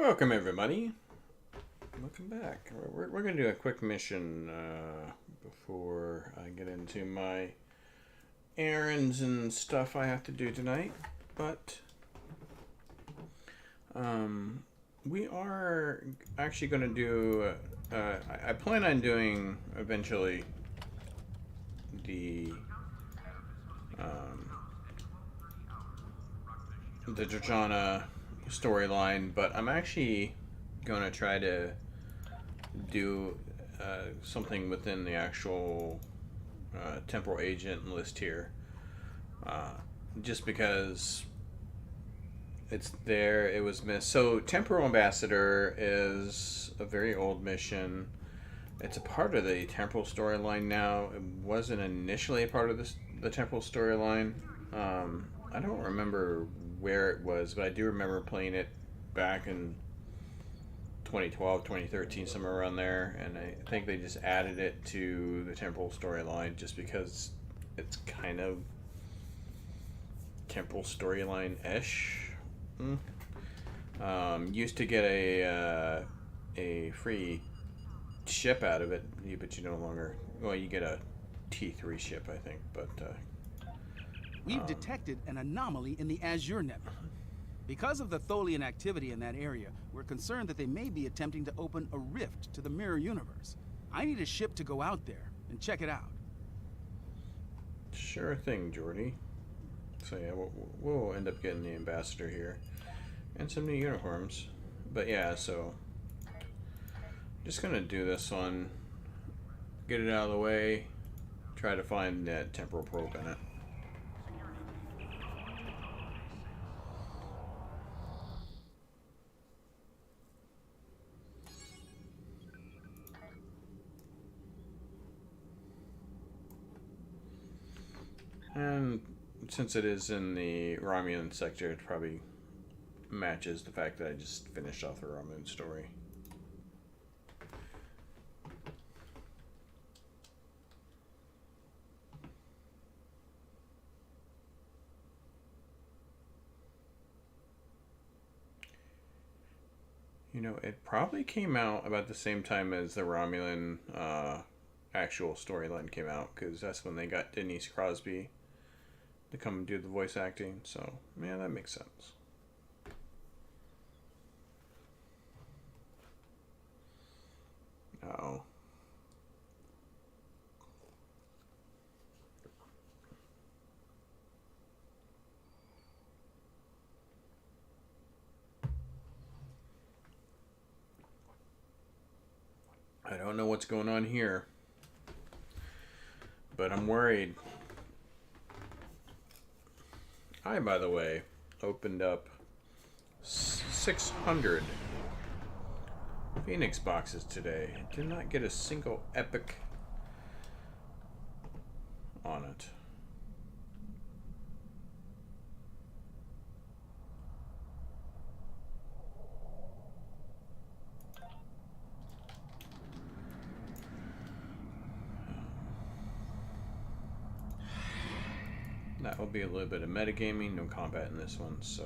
Welcome, everybody. Welcome back. We're going to do a quick mission before I get into my errands and stuff I have to do tonight. But we are actually going to do. I plan on doing eventually the Georgiana storyline, but I'm actually going to try to do something within the actual temporal agent list here, just because it's there. It was missed. So temporal ambassador is a very old mission. It's a part of the temporal storyline now. It wasn't initially a part of the temporal storyline. I don't remember where it was, but I do remember playing it back in 2012, 2013, somewhere around there, and I think they just added it to the temporal storyline just because it's kind of temporal storyline-ish. Used to get a free ship out of it, but you no longer. Well, you get a T3 ship, I think, but. We've detected an anomaly in the Azure Nebula. Because of the Tholian activity in that area, we're concerned that they may be attempting to open a rift to the mirror universe. I need a ship to go out there and check it out. Sure thing, Jordy. So yeah, we'll end up getting the ambassador here. And some new uniforms. But yeah, so just gonna do this one. Get it out of the way. Try to find that temporal probe in it. And since it is in the Romulan sector, it probably matches the fact that I just finished off the Romulan story. You know, it probably came out about the same time as the Romulan actual storyline came out, because that's when they got Denise Crosby to come and do the voice acting. So, yeah, that makes sense. Oh. I don't know what's going on here, but I'm worried. I, by the way, opened up 600 Phoenix boxes today. Did not get a single epic on it. That will be a little bit of metagaming, no combat in this one, so.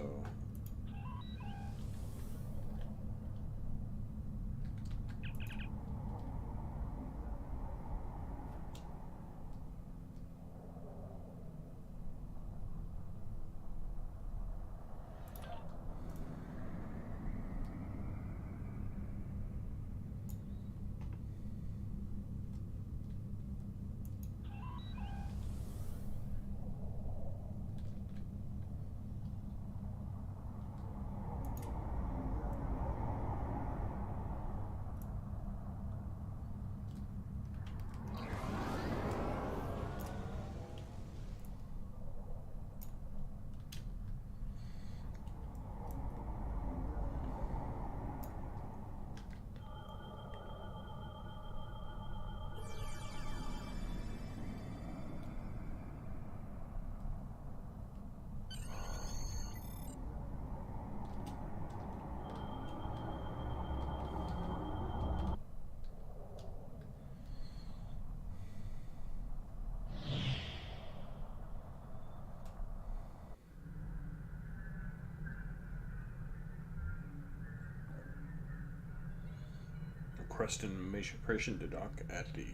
request permission to dock at the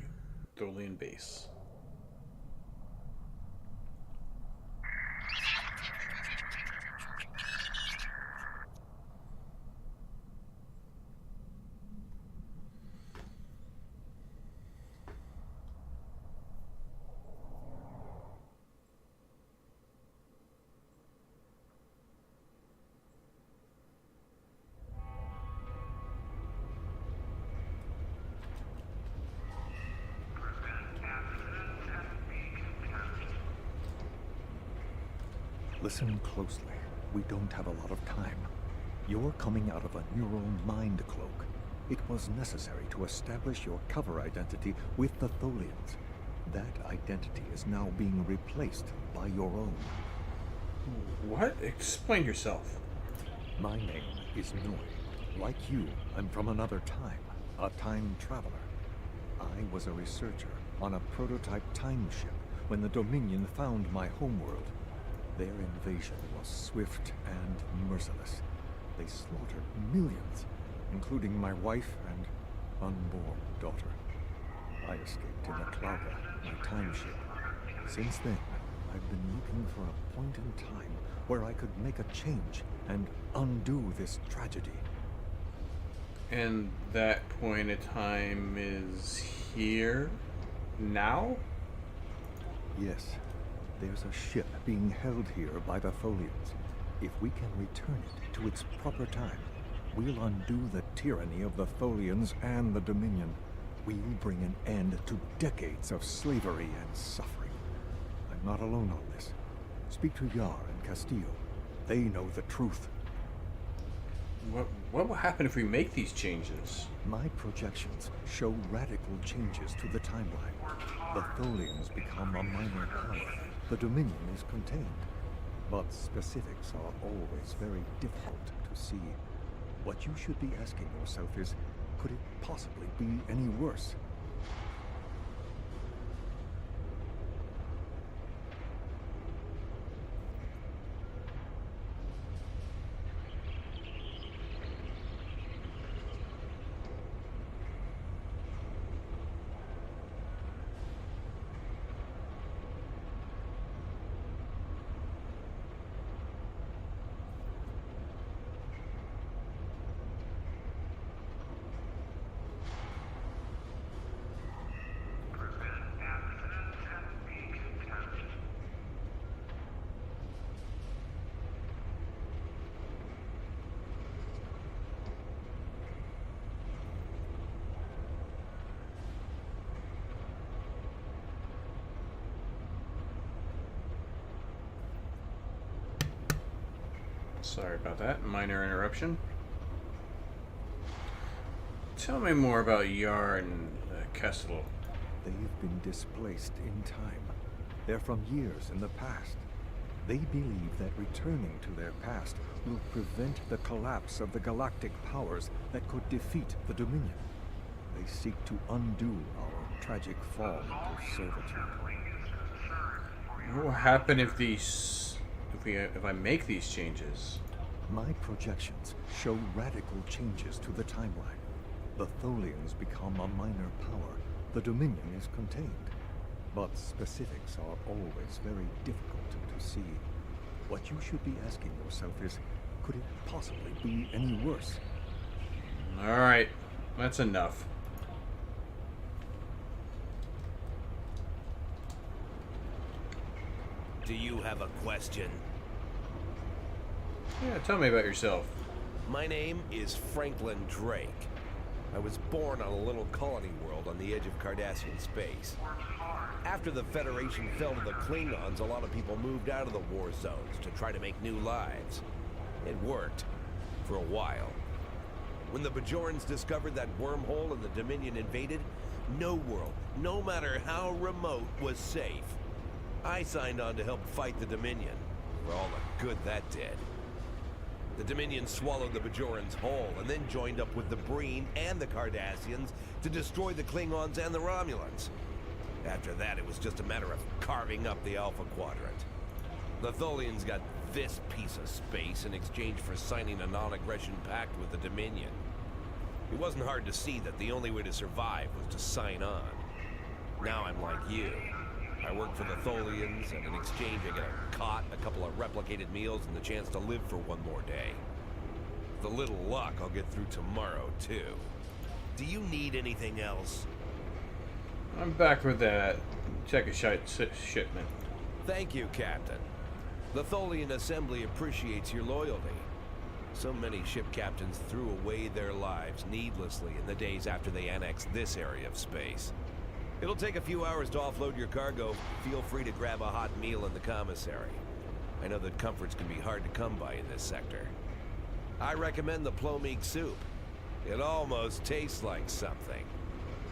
Tholian base. Listen closely. We don't have a lot of time. You're coming out of a neural mind cloak. It was necessary to establish your cover identity with the Tholians. That identity is now being replaced by your own. What? Explain yourself. My name is Noi. Like you, I'm from another time, a time traveler. I was a researcher on a prototype time ship when the Dominion found my homeworld. Their invasion was swift and merciless. They slaughtered millions, including my wife and unborn daughter. I escaped in a Clouda, my time ship. Since then, I've been looking for a point in time where I could make a change and undo this tragedy. And that point in time is here? Now? Yes. There's a ship being held here by the Tholians. If we can return it to its proper time, we'll undo the tyranny of the Tholians and the Dominion. We'll bring an end to decades of slavery and suffering. I'm not alone on this. Speak to Yar and Castillo. They know the truth. What will happen if we make these changes? My projections show radical changes to the timeline. The Tholians become a minor power. The Dominion is contained. But specifics are always very difficult to see. What you should be asking yourself is, could it possibly be any worse? Sorry about that. Minor interruption. Tell me more about Yar and Castillo. They've been displaced in time. They're from years in the past. They believe that returning to their past will prevent the collapse of the galactic powers that could defeat the Dominion. They seek to undo our tragic fall into servitude. What will happen if if I make these changes? My projections show radical changes to the timeline. The Tholians become a minor power. The Dominion is contained. But specifics are always very difficult to see. What you should be asking yourself is, could it possibly be any worse? Alright, that's enough. Do you have a question? Yeah, tell me about yourself. My name is Franklin Drake. I was born on a little colony world on the edge of Cardassian space. After the Federation fell to the Klingons, a lot of people moved out of the war zones to try to make new lives. It worked. For a while. When the Bajorans discovered that wormhole and the Dominion invaded, no world, no matter how remote, was safe. I signed on to help fight the Dominion, for all the good that did. The Dominion swallowed the Bajorans whole, and then joined up with the Breen and the Cardassians to destroy the Klingons and the Romulans. After that, it was just a matter of carving up the Alpha Quadrant. The Tholians got this piece of space in exchange for signing a non-aggression pact with the Dominion. It wasn't hard to see that the only way to survive was to sign on. Now I'm like you. I work for the Tholians, and in exchange I get a cot, a couple of replicated meals, and the chance to live for one more day. With a little luck, I'll get through tomorrow, too. Do you need anything else? I'm back with that shipment. Thank you, Captain. The Tholian Assembly appreciates your loyalty. So many ship captains threw away their lives needlessly in the days after they annexed this area of space. It'll take a few hours to offload your cargo. Feel free to grab a hot meal in the commissary. I know that comforts can be hard to come by in this sector. I recommend the plomeek soup. It almost tastes like something.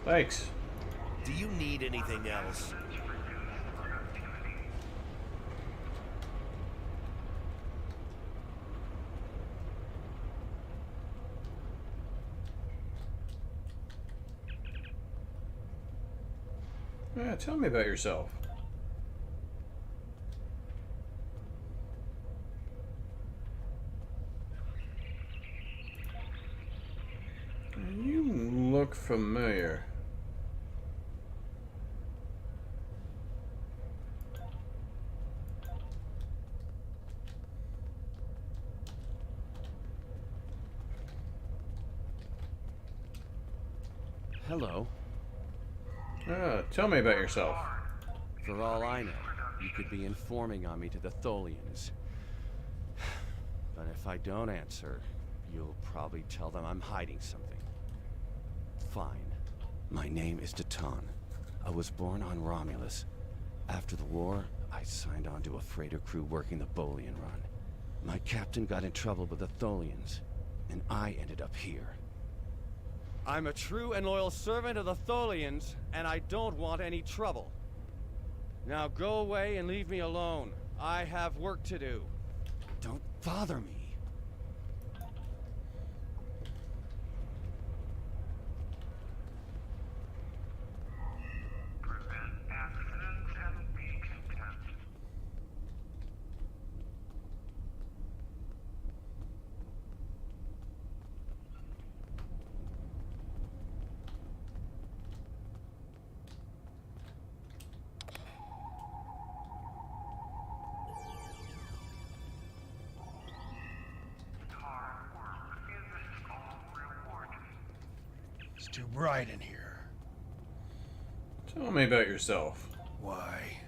Thanks. Do you need anything else? Yeah, tell me about yourself. You look familiar. Hello. Tell me about yourself. For all I know, you could be informing on me to the Tholians. But if I don't answer, you'll probably tell them I'm hiding something. Fine. My name is Datan. I was born on Romulus. After the war, I signed on to a freighter crew working the Bolian run. My captain got in trouble with the Tholians, and I ended up here. I'm a true and loyal servant of the Tholians, and I don't want any trouble. Now go away and leave me alone. I have work to do. Don't bother me. It's too bright in here. Tell me about yourself. Why?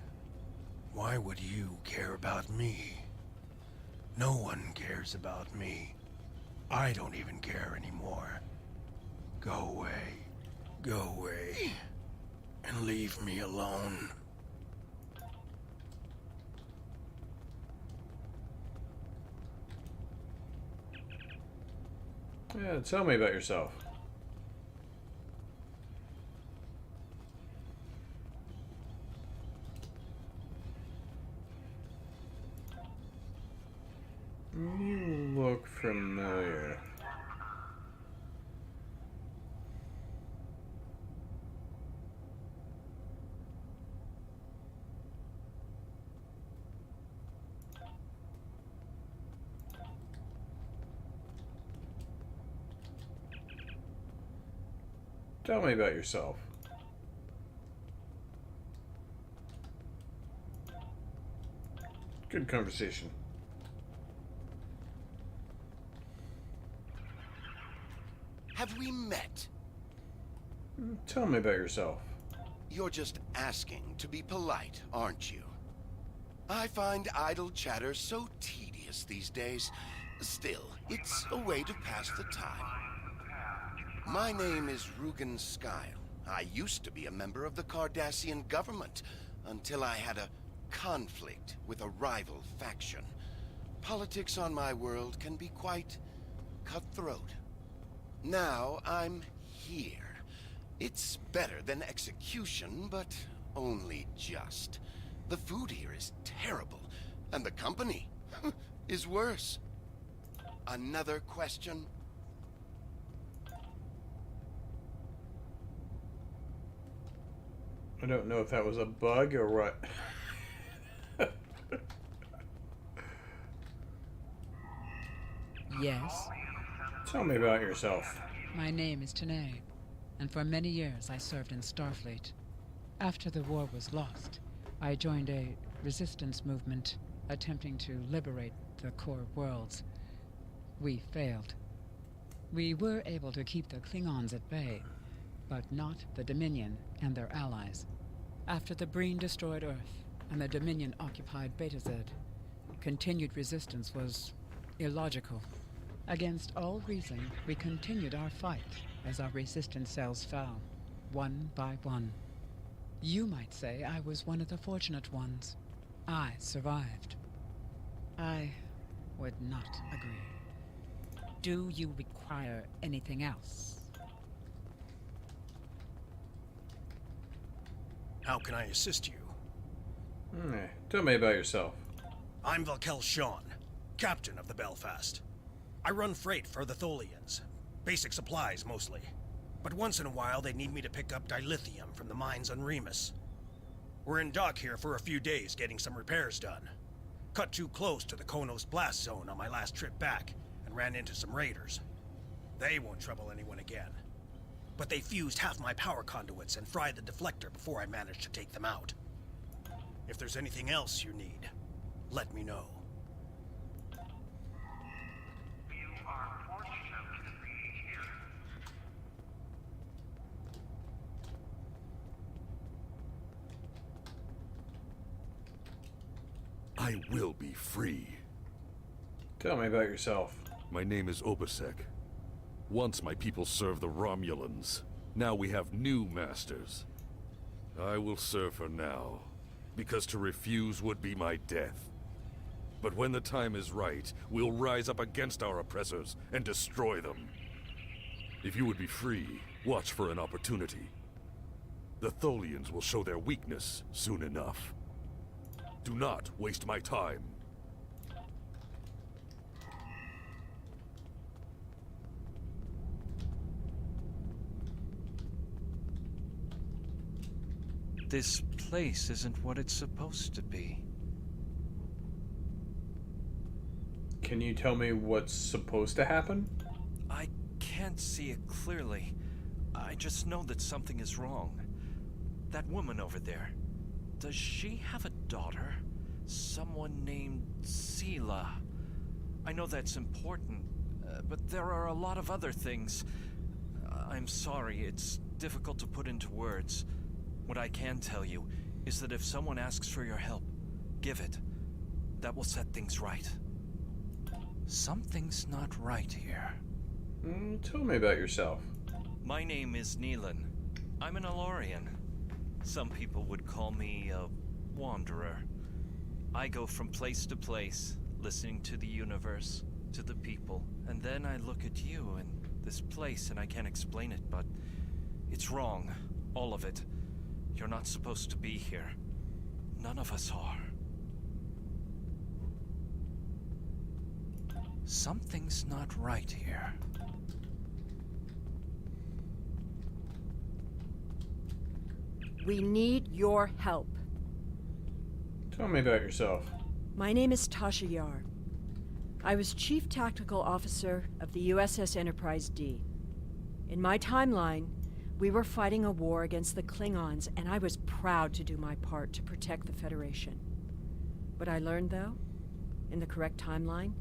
Why would you care about me? No one cares about me. I don't even care anymore. Go away. Go away. And leave me alone. Yeah, tell me about yourself. You look familiar. Tell me about yourself. Good conversation. Have we met? Tell me about yourself. You're just asking to be polite, aren't you? I find idle chatter so tedious these days. Still, it's a way to pass the time. My name is Rugen Skyle. I used to be a member of the Cardassian government until I had a conflict with a rival faction. Politics on my world can be quite cutthroat. Now I'm here. It's better than execution, but only just. The food here is terrible, and the company is worse. Another question? I don't know if that was a bug or what. Yes. Tell me about yourself. My name is Tanae, and for many years I served in Starfleet. After the war was lost, I joined a resistance movement attempting to liberate the core worlds. We failed. We were able to keep the Klingons at bay, but not the Dominion and their allies. After the Breen destroyed Earth and the Dominion occupied Betazed, continued resistance was illogical. Against all reason, we continued our fight as our resistance cells fell, one by one. You might say I was one of the fortunate ones. I survived. I would not agree. Do you require anything else? How can I assist you? Tell me about yourself. I'm Valkel Shawn, captain of the Belfast. I run freight for the Tholians. Basic supplies, mostly. But once in a while, they need me to pick up dilithium from the mines on Remus. We're in dock here for a few days getting some repairs done. Cut too close to the Konos blast zone on my last trip back, and ran into some raiders. They won't trouble anyone again. But they fused half my power conduits and fried the deflector before I managed to take them out. If there's anything else you need, let me know. I will be free. Tell me about yourself. My name is Obasek. Once my people served the Romulans. Now we have new masters. I will serve for now, because to refuse would be my death. But when the time is right, we'll rise up against our oppressors and destroy them. If you would be free, watch for an opportunity. The Tholians will show their weakness soon enough. Do not waste my time. This place isn't what it's supposed to be. Can you tell me what's supposed to happen? I can't see it clearly. I just know that something is wrong. That woman over there, does she have a daughter? Someone named Sela. I know that's important, but there are a lot of other things. I'm sorry, it's difficult to put into words. What I can tell you is that if someone asks for your help, give it. That will set things right. Something's not right here. Tell me about yourself. My name is Neelan. I'm an Alorian. Some people would call me a wanderer. I go from place to place, listening to the universe, to the people, and then I look at you and this place and I can't explain it, but it's wrong. All of it. You're not supposed to be here. None of us are. Something's not right here. We need your help. Tell me about yourself. My name is Tasha Yar. I was Chief Tactical Officer of the USS Enterprise D. In my timeline, we were fighting a war against the Klingons, and I was proud to do my part to protect the Federation. What I learned, though, in the correct timeline,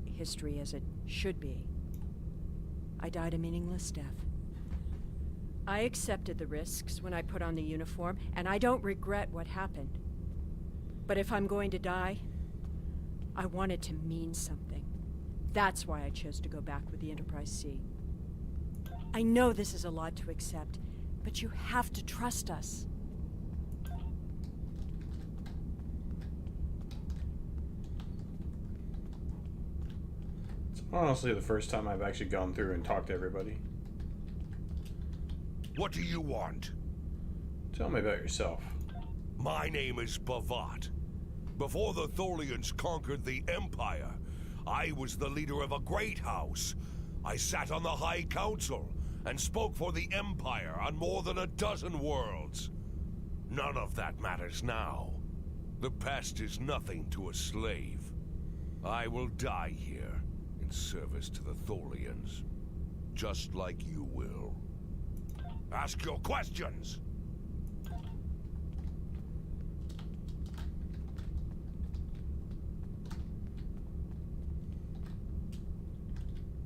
history as it should be, I died a meaningless death. I accepted the risks when I put on the uniform, and I don't regret what happened. But if I'm going to die, I want it to mean something. That's why I chose to go back with the Enterprise C. I know this is a lot to accept, but you have to trust us. It's honestly the first time I've actually gone through and talked to everybody. What do you want? Tell me about yourself. My name is Bavat. Before the Tholians conquered the Empire, I was the leader of a great house. I sat on the High Council and spoke for the Empire on more than a dozen worlds. None of that matters now. The past is nothing to a slave. I will die here in service to the Tholians. just like you will. Ask your questions!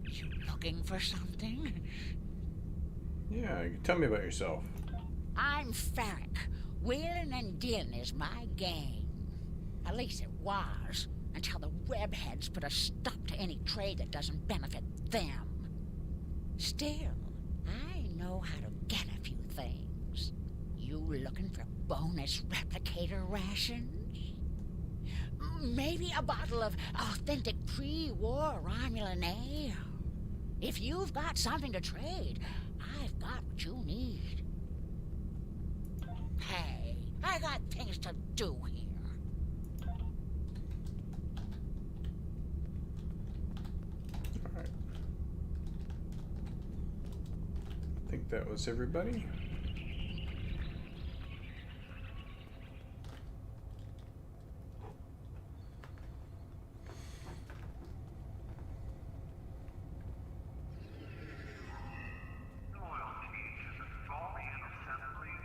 You looking for something? Yeah, tell me about yourself. I'm Ferrick. Wheeling and dealing is my game. At least it was, until the webheads put a stop to any trade that doesn't benefit them. Still, I know how to get a few things. You looking for bonus replicator rations? Maybe a bottle of authentic pre-war Romulan ale? If you've got something to trade, I've got what you need. Hey, I got things to do here. Alright. I think that was everybody.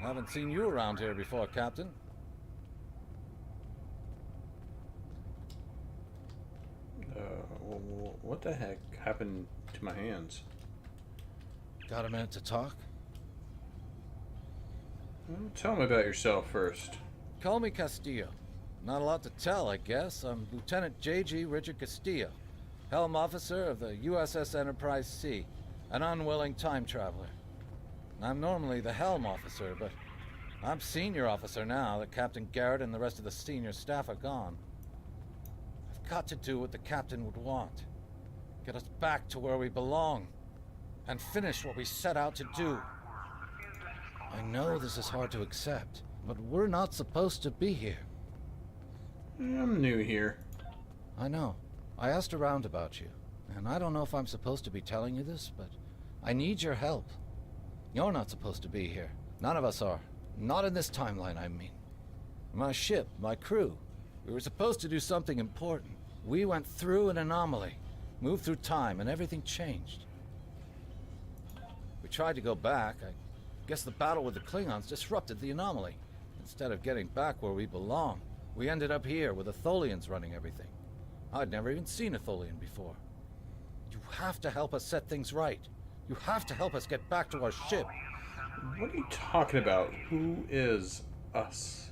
Haven't seen you around here before, Captain. What the heck happened to my hands? Got a minute to talk? Well, tell me about yourself first. Call me Castillo. Not a lot to tell, I guess. I'm Lieutenant J.G. Richard Castillo, Helm Officer of the USS Enterprise C, an unwilling time traveler. I'm normally the Helm Officer, but I'm Senior Officer now that Captain Garrett and the rest of the senior staff are gone. I've got to do what the Captain would want. Get us back to where we belong, and finish what we set out to do. I know this is hard to accept, but we're not supposed to be here. I'm new here. I know. I asked around about you, and I don't know if I'm supposed to be telling you this, but I need your help. You're not supposed to be here. None of us are. Not in this timeline, I mean. My ship, my crew, we were supposed to do something important. We went through an anomaly, moved through time, and everything changed. We tried to go back. I guess the battle with the Klingons disrupted the anomaly. Instead of getting back where we belong, we ended up here with the Tholians running everything. I'd never even seen a Tholian before. You have to help us set things right. You have to help us get back to our ship. What are you talking about? Who is us?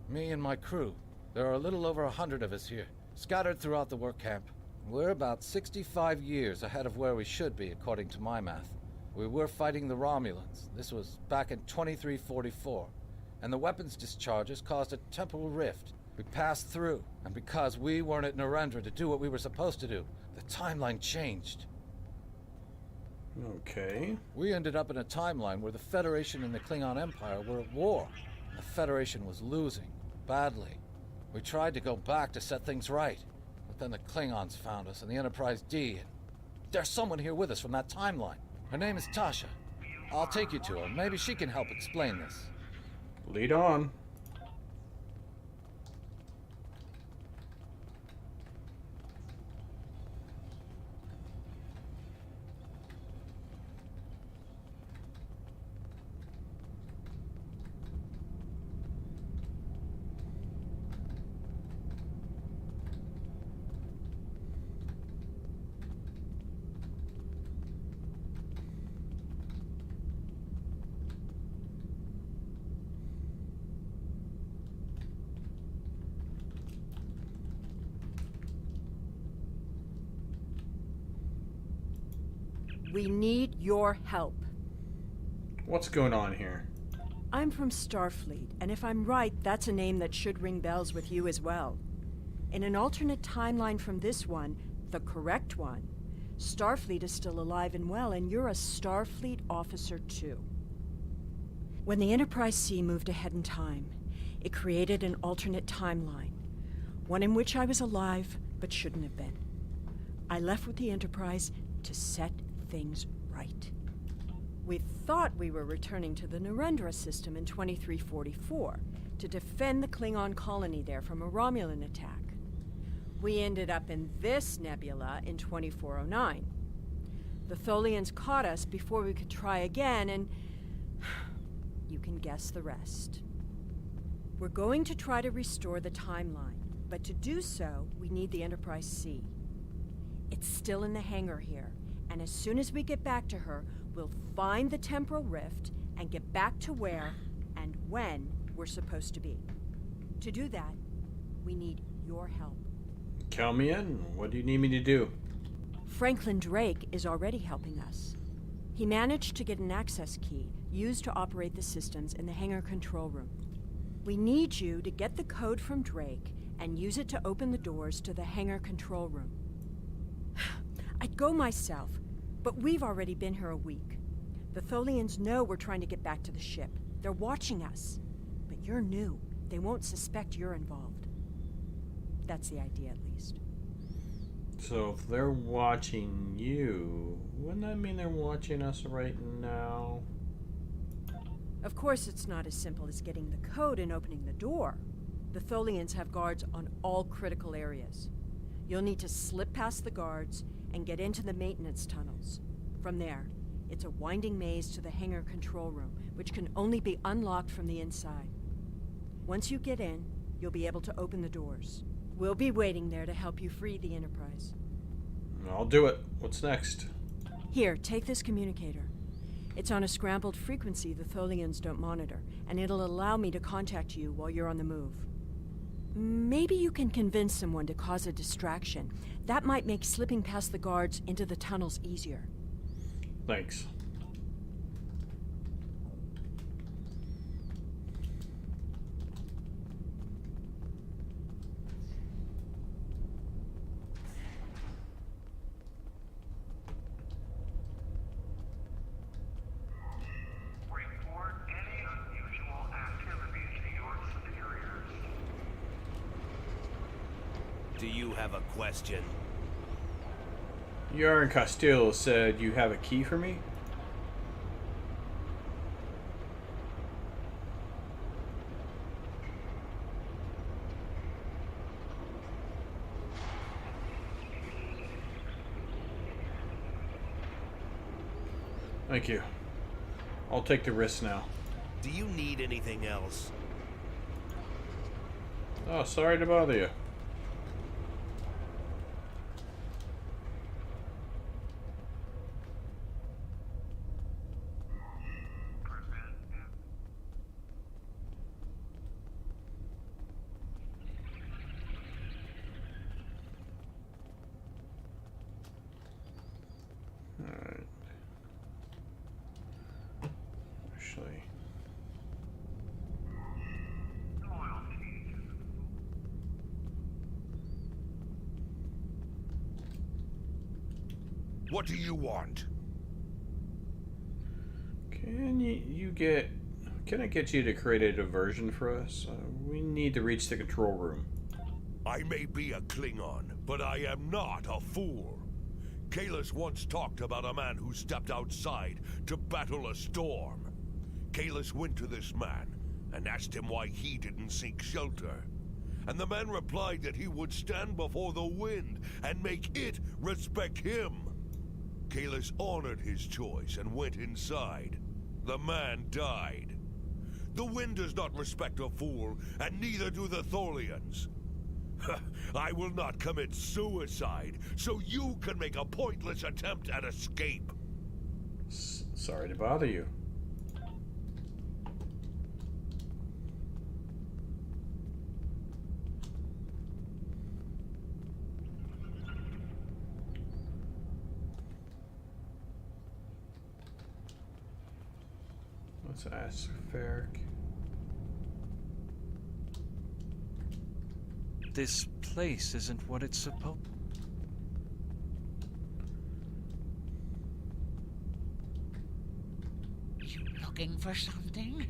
Me and my crew. There are a little over 100 of us here, scattered throughout the work camp. We're about 65 years ahead of where we should be, according to my math. We were fighting the Romulans. This was back in 2344. And the weapons discharges caused a temporal rift. We passed through, and because we weren't at Narendra to do what we were supposed to do, the timeline changed. Okay. We ended up in a timeline where the Federation and the Klingon Empire were at war. And the Federation was losing, badly. We tried to go back to set things right, but then the Klingons found us and the Enterprise D, and there's someone here with us from that timeline. Her name is Tasha. I'll take you to her. Maybe she can help explain this. Lead on. We need your help. What's going on here? I'm from Starfleet, and if I'm right, that's a name that should ring bells with you as well. In an alternate timeline from this one, the correct one, Starfleet is still alive and well, and you're a Starfleet officer too. When the Enterprise C moved ahead in time, it created an alternate timeline, one in which I was alive but shouldn't have been. I left with the Enterprise to set things right. We thought we were returning to the Narendra system in 2344 to defend the Klingon colony there from a Romulan attack. We ended up in this nebula in 2409. The Tholians caught us before we could try again, and you can guess the rest. We're going to try to restore the timeline, but to do so, we need the Enterprise C. It's still in the hangar here, and as soon as we get back to her, we'll find the temporal rift and get back to where and when we're supposed to be. To do that, we need your help. Count me in. What do you need me to do? Franklin Drake is already helping us. He managed to get an access key used to operate the systems in the hangar control room. We need you to get the code from Drake and use it to open the doors to the hangar control room. I'd go myself, but we've already been here a week. The Tholians know we're trying to get back to the ship. They're watching us. But you're new. They won't suspect you're involved. That's the idea, at least. So if they're watching you, wouldn't that mean they're watching us right now? Of course, it's not as simple as getting the code and opening the door. The Tholians have guards on all critical areas. You'll need to slip past the guards and get into the maintenance tunnels. From there, it's a winding maze to the hangar control room, which can only be unlocked from the inside. Once you get in, you'll be able to open the doors. We'll be waiting there to help you free the Enterprise. I'll do it. What's next? Here, take this communicator. It's on a scrambled frequency the Tholians don't monitor, and it'll allow me to contact you while you're on the move. Maybe you can convince someone to cause a distraction. That might make slipping past the guards into the tunnels easier. Thanks. Do you have a question? Yarn Castillo said you have a key for me? Thank you. I'll take the risk now. Do you need anything else? Oh, sorry to bother you. Alright. Actually. What do you want? Can I get you to create a diversion for us? We need to reach the control room. I may be a Klingon, but I am not a fool. Kahless once talked about a man who stepped outside to battle a storm. Kahless went to this man and asked him why he didn't seek shelter. And the man replied that he would stand before the wind and make it respect him. Kahless honored his choice and went inside. The man died. The wind does not respect a fool, and neither do the Tholians. I will not commit suicide, so you can make a pointless attempt at escape. Sorry to bother you. Let's ask Ferric. This place isn't what it's supposed. You looking for something?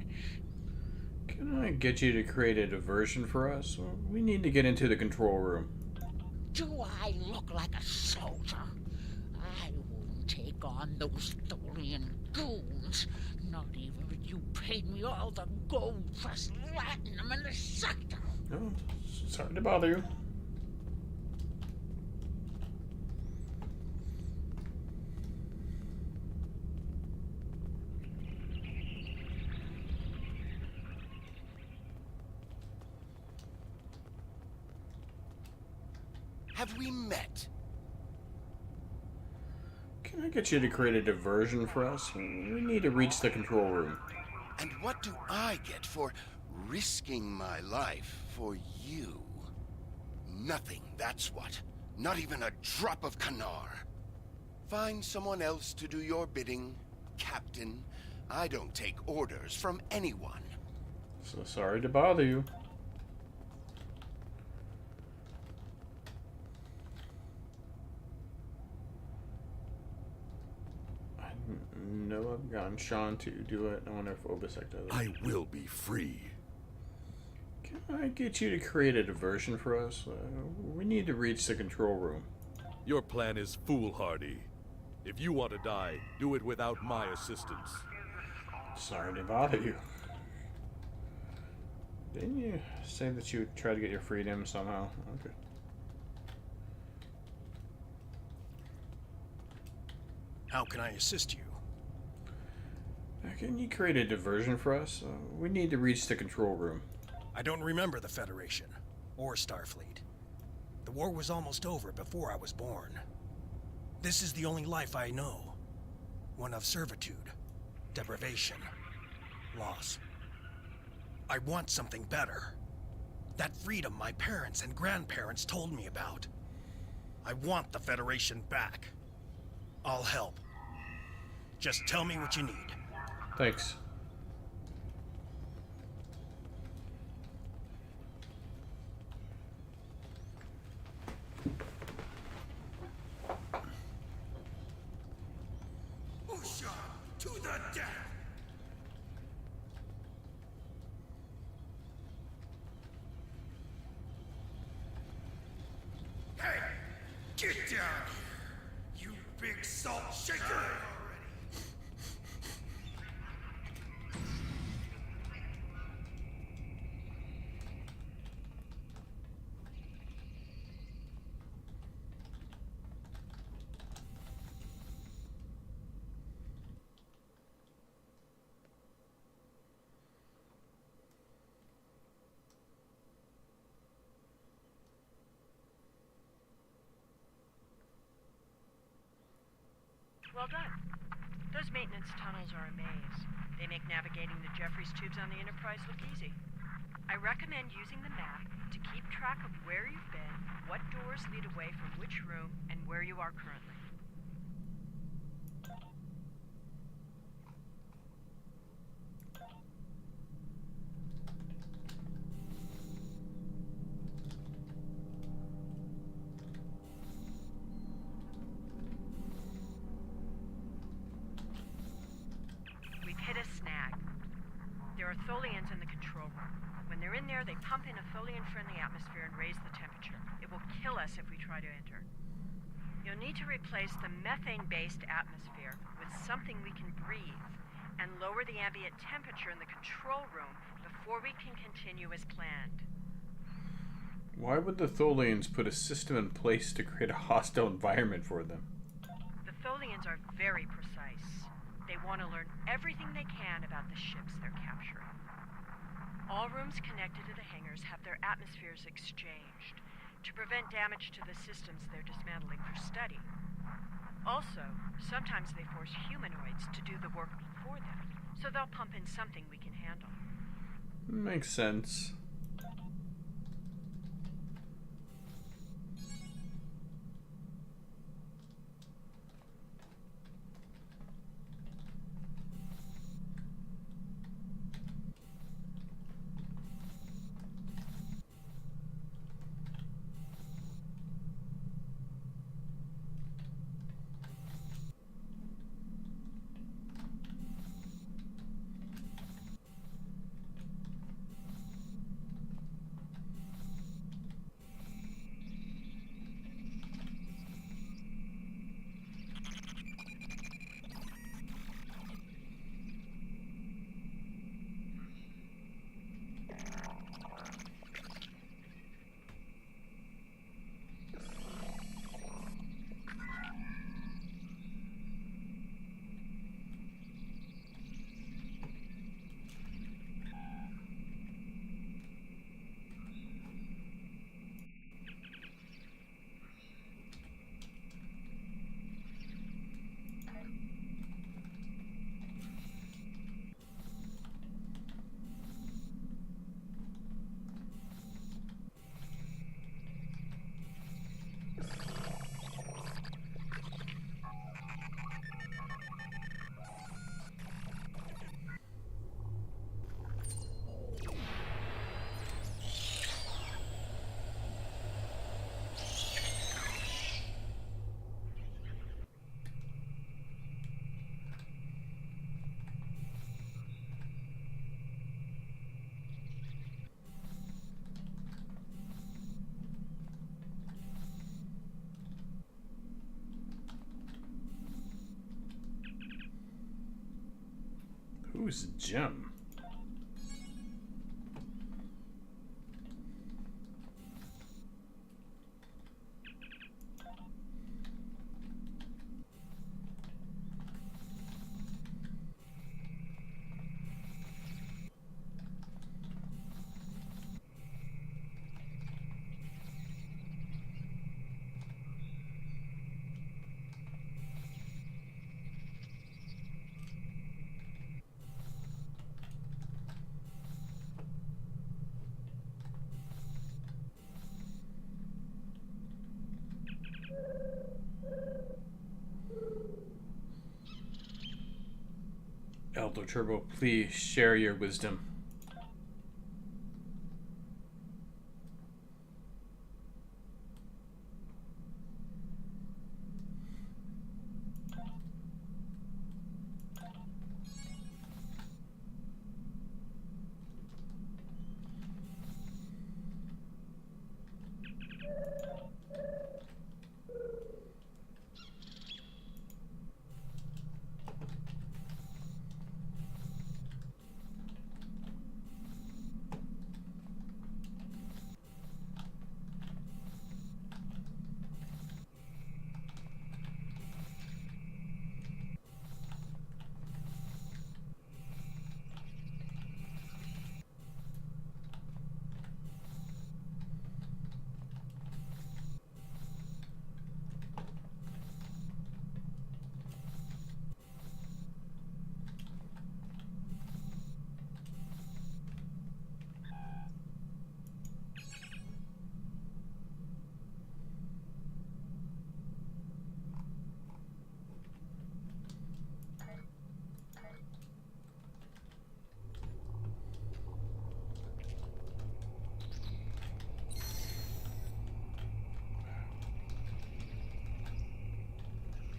Can I get you to create a diversion for us? We need to get into the control room. Do I look like a soldier? I won't take on those Tholian goons. Not even if you paid me all the gold for slatting them in the sector. Oh, sorry to bother you. have we met? Can I get you to create a diversion for us? We need to reach the control room. And what do I get for risking my life for you? Nothing, that's what. Not even a drop of Kanar. Find someone else to do your bidding, Captain. I don't take orders from anyone. So sorry to bother you. I know I've gotten Sean to do it. I wonder if Obisek does it. I will be free. Can I get you to create a diversion for us? We need to reach the control room. Your plan is foolhardy. If you want to die, do it without my assistance. Sorry to bother you. Didn't you say that you would try to get your freedom somehow? Okay. How can I assist you? Can you create a diversion for us? We need to reach the control room. I don't remember the Federation, or Starfleet. The war was almost over before I was born. This is the only life I know. One of servitude, deprivation, loss. I want something better. That freedom my parents and grandparents told me about. I want the Federation back. I'll help. Just tell me what you need. Thanks. To the death! Hey! Get down here! You big salt shaker! Well done. Those maintenance tunnels are a maze. They make navigating the Jeffries tubes on the Enterprise look easy. I recommend using the map to keep track of where you've been, what doors lead away from which room, and where you are currently. Hit a snag. There are Tholians in the control room. When they're in there, they pump in a Tholian-friendly atmosphere and raise the temperature. It will kill us if we try to enter. You'll need to replace the methane-based atmosphere with something we can breathe and lower the ambient temperature in the control room before we can continue as planned. Why would the Tholians put a system in place to create a hostile environment for them? The Tholians are very precise. They want to learn everything they can about the ships they're capturing. All rooms connected to the hangars have their atmospheres exchanged to prevent damage to the systems they're dismantling for study. Also, sometimes they force humanoids to do the work for them, so they'll pump in something we can handle. Makes sense. Ooh, it's a gem. Elder Turbo, please share your wisdom.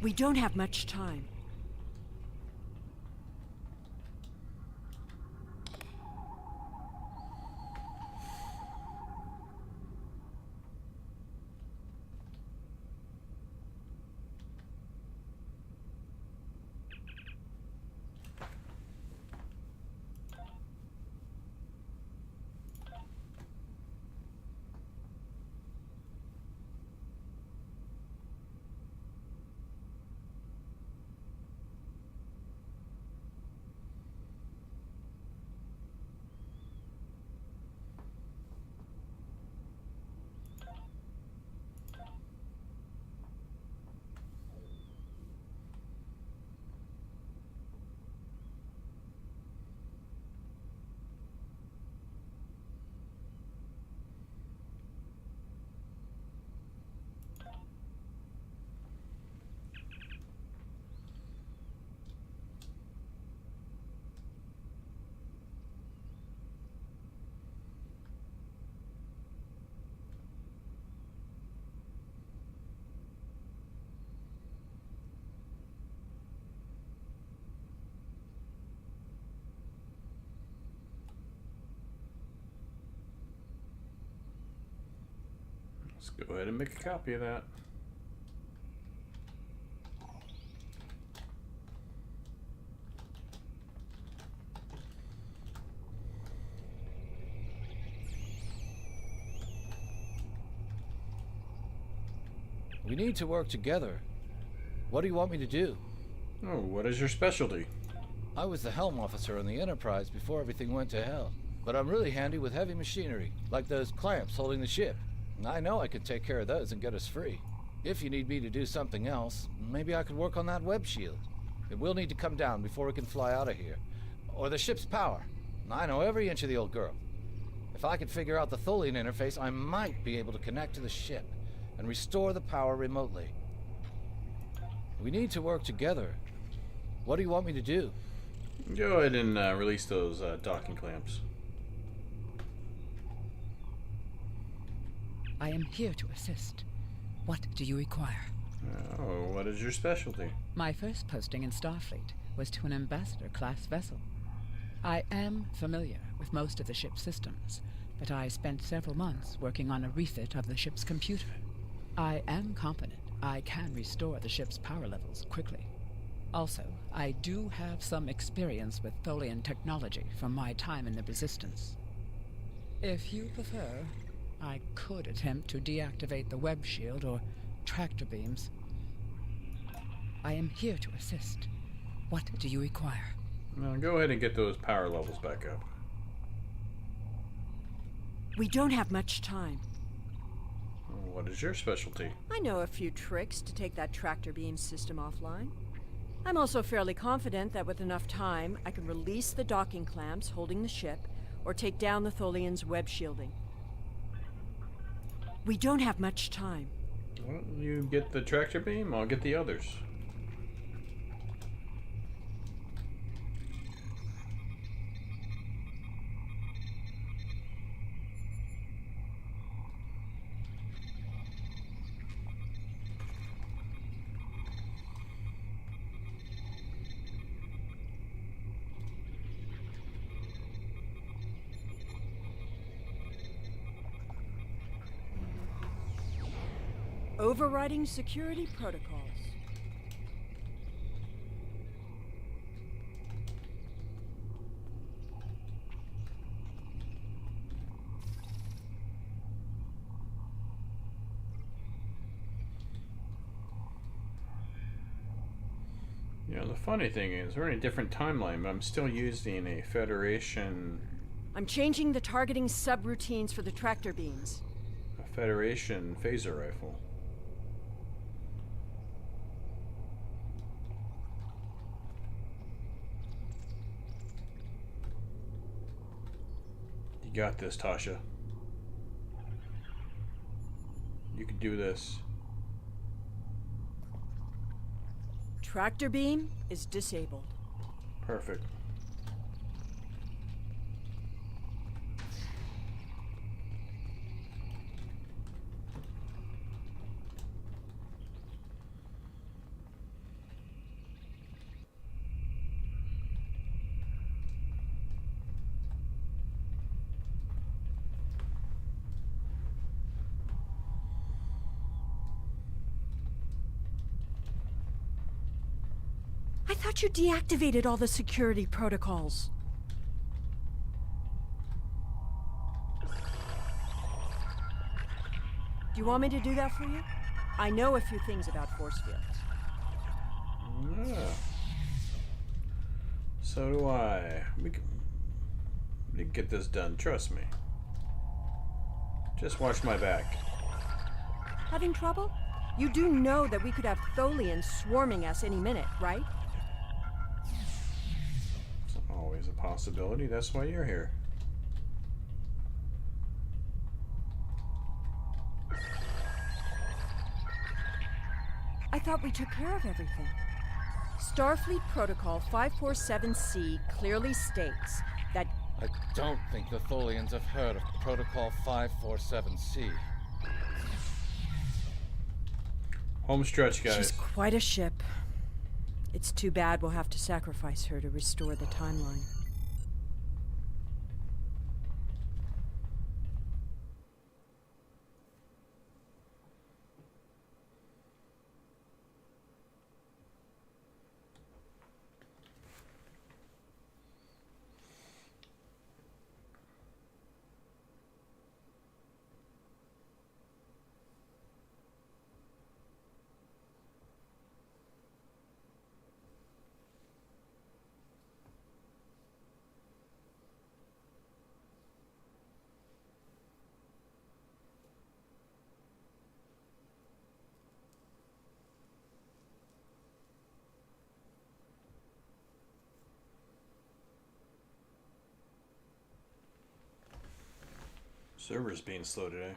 We don't have much time. Let's go ahead and make a copy of that. We need to work together. What do you want me to do? Oh, what is your specialty? I was the helm officer on the Enterprise before everything went to hell. But I'm really handy with heavy machinery, like those clamps holding the ship. I know I could take care of those and get us free. If you need me to do something else, maybe I could work on that web shield. It will need to come down before we can fly out of here. Or the ship's power. I know every inch of the old girl. If I could figure out the Tholian interface, I might be able to connect to the ship and restore the power remotely. We need to work together. What do you want me to do? Go ahead and release those docking clamps. I am here to assist. What do you require? Oh, what is your specialty? My first posting in Starfleet was to an ambassador-class vessel. I am familiar with most of the ship's systems, but I spent several months working on a refit of the ship's computer. I am confident I can restore the ship's power levels quickly. Also, I do have some experience with Tholian technology from my time in the Resistance. If you prefer, I could attempt to deactivate the web shield or tractor beams. I am here to assist. What do you require? Now go ahead and get those power levels back up. We don't have much time. What is your specialty? I know a few tricks to take that tractor beam system offline. I'm also fairly confident that with enough time, I can release the docking clamps holding the ship, or take down the Tholian's web shielding. We don't have much time. Well, you get the tractor beam, I'll get the others. Overriding security protocols. You know, the funny thing is, we're in a different timeline, but I'm still using a Federation... I'm changing the targeting subroutines for the tractor beams. a Federation phaser rifle. You got this, Tasha. You can do this. Tractor beam is disabled. Perfect. I thought you deactivated all the security protocols. Do you want me to do that for you? I know a few things about force fields. Yeah. So do I. We can get this done, trust me. Just watch my back. Having trouble? You do know that we could have Tholians swarming us any minute, right? It's always a possibility, that's why you're here. I thought we took care of everything. Starfleet Protocol 547C clearly states that... I don't think the Tholians have heard of Protocol 547C. Home stretch, guys. She's quite a ship. It's too bad we'll have to sacrifice her to restore the timeline. Server's being slow today.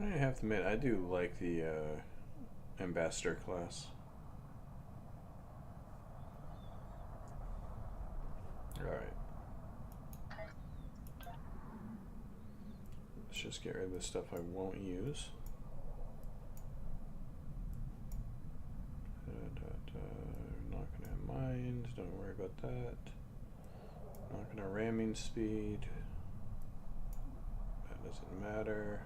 I have to admit, I do like the Ambassador class. Alright. Let's just get rid of the stuff I won't use. Not gonna have mines, don't worry about that. Not gonna ramming speed. That doesn't matter.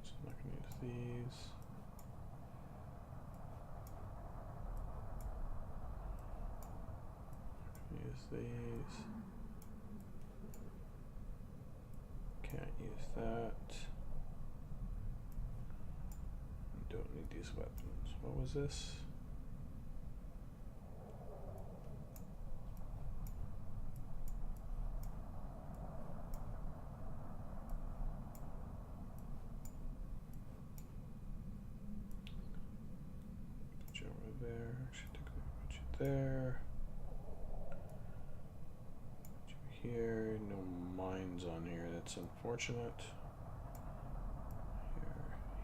So I'm not gonna use these. Use these. Can't use that. Don't need these weapons. What was this? Put you over there. Actually, put you there. Here, no mines on here, that's unfortunate.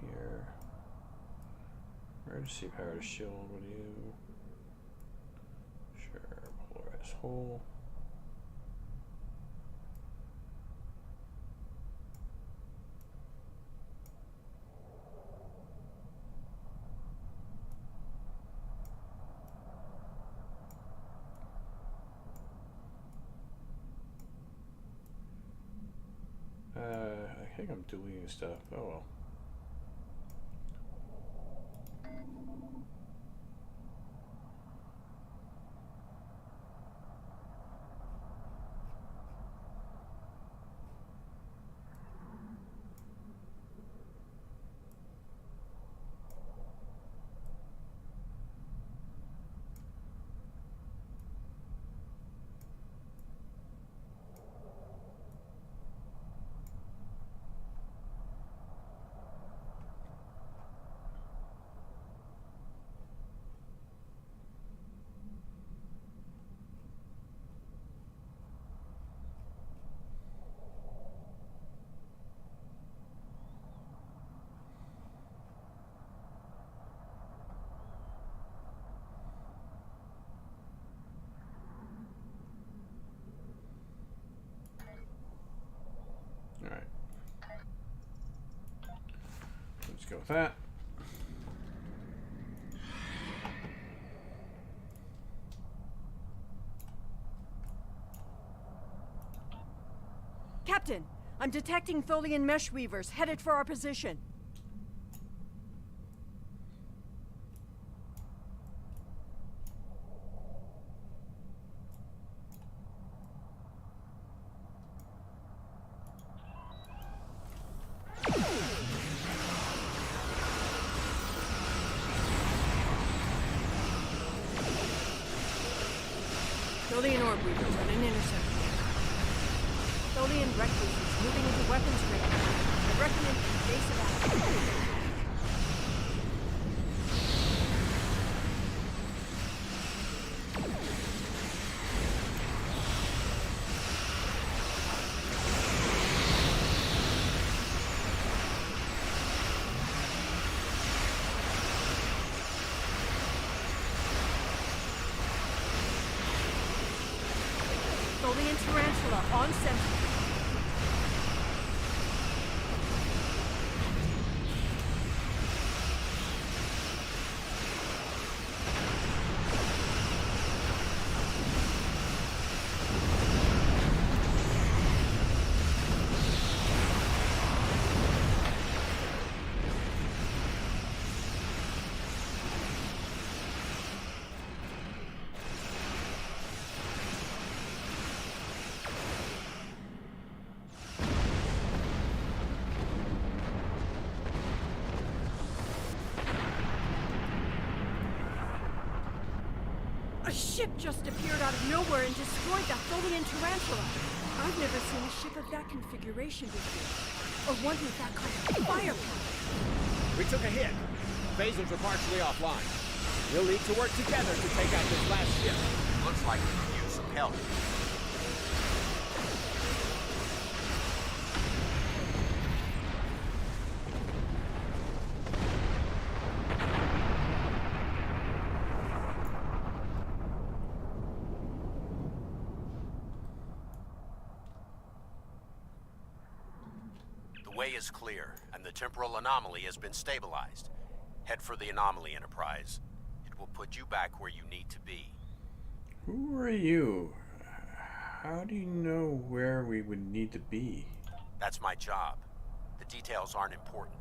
Here. Emergency power to shield, what do you? Sure, polarized hole. I think I'm deleting stuff. Oh well. Alright. Let's go with that. Captain, I'm detecting Tholian mesh weavers headed for our position. Tholian orb weavers on an intercept. Tholian recluses moving into weapons range. I recommend evasive action. Tholian tarantula on sentry. A ship just appeared out of nowhere and destroyed that Tholian tarantula. I've never seen a ship of that configuration before. Or one with that kind of firepower. We took a hit. Phasers are partially offline. We'll need to work together to take out this last ship. Looks like we can use some help. way is clear, and the temporal anomaly has been stabilized. Head for the anomaly, Enterprise. It will put you back where you need to be. Who are you? How do you know where we would need to be? That's my job. The details aren't important.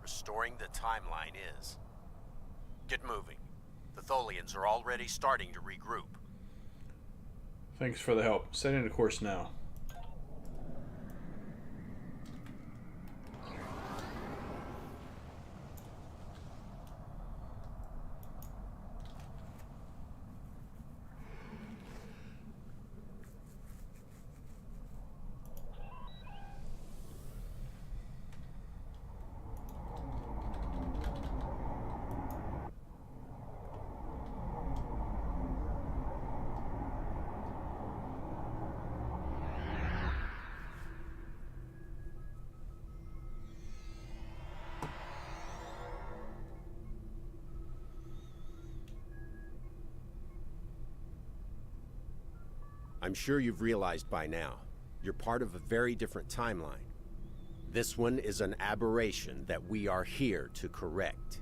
Restoring the timeline is. Get moving. The Tholians are already starting to regroup. Thanks for the help. Setting the course now. I'm sure you've realized by now, you're part of a very different timeline. This one is an aberration that we are here to correct.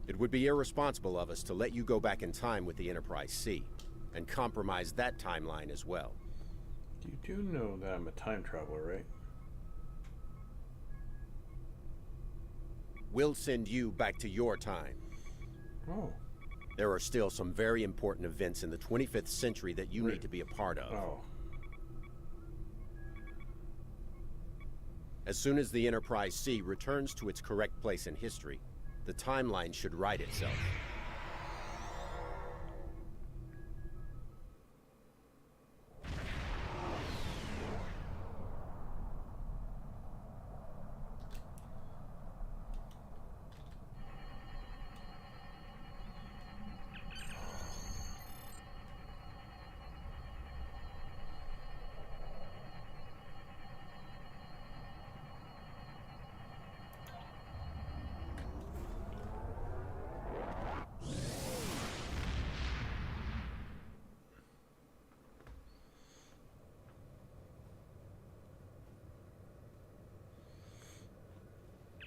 It would be irresponsible of us to let you go back in time with the Enterprise C, and compromise that timeline as well. You do know that I'm a time traveler, right? We'll send you back to your time. Oh. There are still some very important events in the 25th century that you need to be a part of. Oh. As soon as the Enterprise C returns to its correct place in history, the timeline should right itself.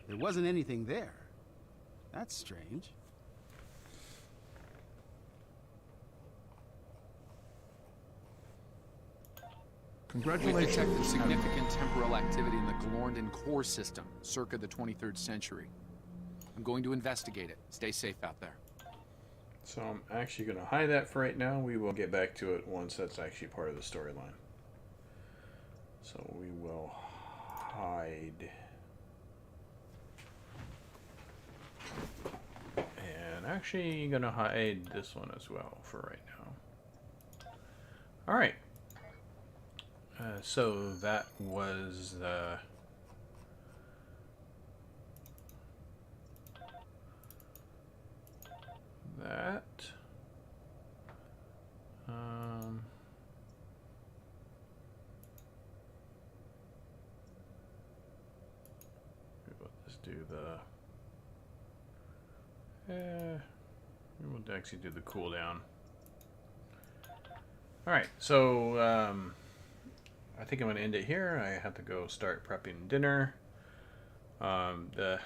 There wasn't anything there. That's strange. We've detected significant temporal activity in the Glorndon core system, circa the 23rd century. I'm going to investigate it. Stay safe out there. So I'm actually going to hide that for right now. We will get back to it once that's actually part of the storyline. So we will hide. And actually going to hide this one as well for right now. Alright. So that was the... that. Let's do the... we'll actually do the cooldown. Alright, so I think I'm going to end it here. I have to go start prepping dinner. The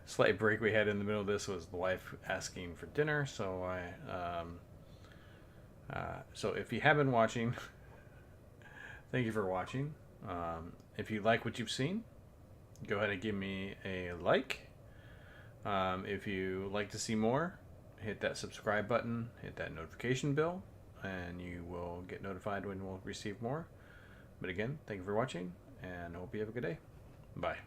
slight break we had in the middle of this was the wife asking for dinner, so so if you have been watching, thank you for watching. If you like what you've seen, go ahead and give me a like. If you like to see more, hit that subscribe button, hit that notification bell, and you will get notified when we'll receive more. But again, thank you for watching, and I hope you have a good day. Bye.